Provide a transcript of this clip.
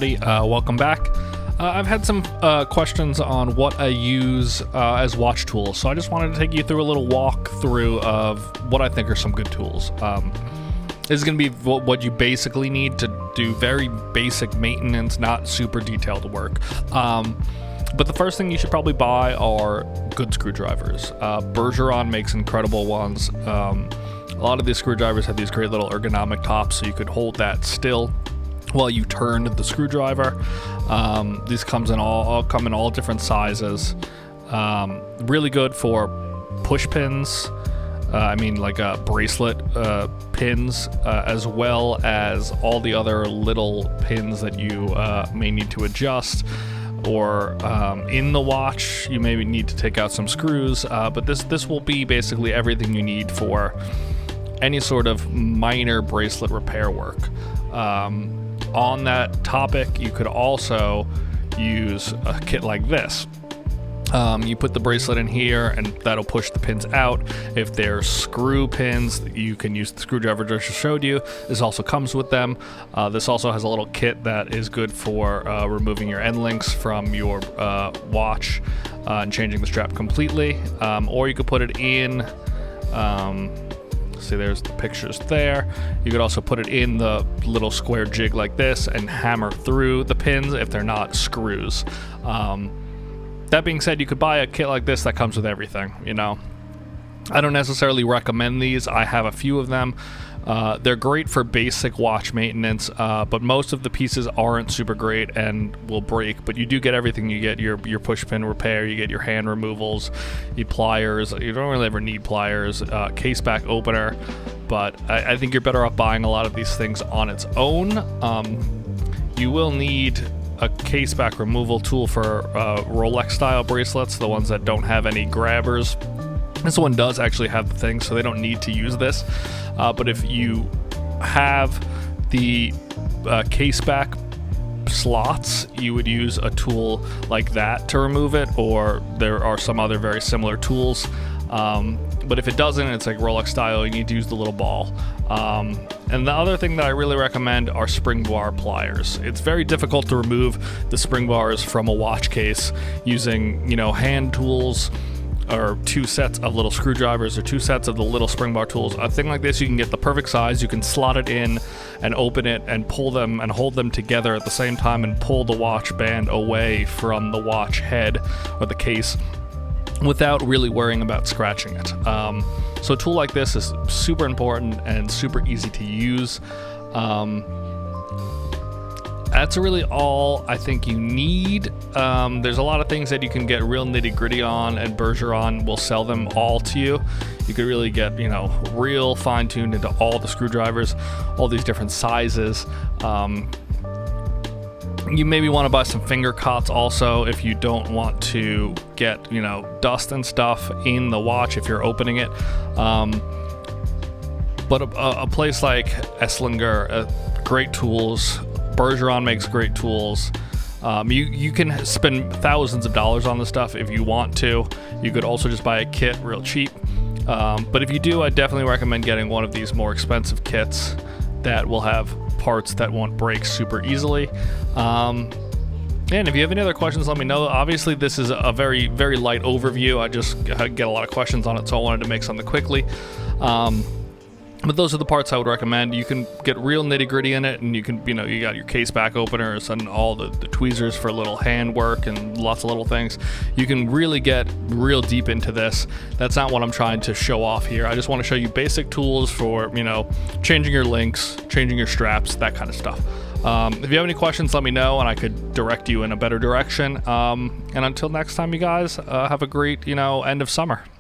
everybody, welcome back. I've had some questions on what I use as watch tools, so I just wanted to take you through a little walkthrough of what I think are some good tools. This is going to be what you basically need to do very basic maintenance, not super detailed work. But the first thing you should probably buy are good screwdrivers. Bergeron makes incredible ones. A lot of these screwdrivers have these great little ergonomic tops, so you could hold that still while you turn the screwdriver. These come in all different sizes. Really good for push pins. Bracelet pins, as well as all the other little pins that you may need to adjust. Or in the watch, you may need to take out some screws, but this will be basically everything you need for any sort of minor bracelet repair work. On that topic, you could also use a kit like this. You put the bracelet in here and that'll push the pins out. If they're screw pins, you can use the screwdriver I just showed you. This also comes with them. This also has a little kit that is good for removing your end links from your watch and changing the strap completely. Or you could put it in, see, there's the pictures there. You could also put it in the little square jig like this and hammer through the pins if they're not screws. That being said, you could buy a kit like this that comes with everything, you know. I don't necessarily recommend these. I have a few of them. They're great for basic watch maintenance, but most of the pieces aren't super great and will break, but you do get everything. You get your push pin repair, you get your hand removals, your pliers. You don't really ever need pliers, case back opener, but I think you're better off buying a lot of these things on its own. You will need a case back removal tool for Rolex style bracelets, the ones that don't have any grabbers. This one does actually have the thing, so they don't need to use this. But if you have the case back slots, you would use a tool like that to remove it, or there are some other very similar tools. But if it doesn't, it's like Rolex style, you need to use the little ball. And the other thing that I really recommend are spring bar pliers. It's very difficult to remove the spring bars from a watch case using, hand tools, or two sets of little screwdrivers, or two sets of the little spring bar tools. A thing like this, you can get the perfect size. You can slot it in and open it and pull them and hold them together at the same time and pull the watch band away from the watch head or the case without really worrying about scratching it. So a tool like this is super important and super easy to use. That's really all I think you need. There's a lot of things that you can get real nitty gritty on, and Bergeron will sell them all to you. You could really get, real fine tuned into all the screwdrivers, all these different sizes. You maybe want to buy some finger cots also if you don't want to get, dust and stuff in the watch if you're opening it. But a place like Esslinger, great tools. Bergeron makes great tools. You can spend thousands of dollars on this stuff if you want to. You could also just buy a kit real cheap. But if you do, I definitely recommend getting one of these more expensive kits that will have parts that won't break super easily. And if you have any other questions, let me know. Obviously, this is a very, very light overview. I just get a lot of questions on it, so I wanted to make something quickly. But those are the parts I would recommend. You can get real nitty gritty in it, and you can, you got your case back openers and all the tweezers for little hand work and lots of little things. You can really get real deep into this. That's not what I'm trying to show off here. I just want to show you basic tools for, changing your links, changing your straps, that kind of stuff. If you have any questions, let me know, and I could direct you in a better direction. And until next time, you guys, have a great, end of summer.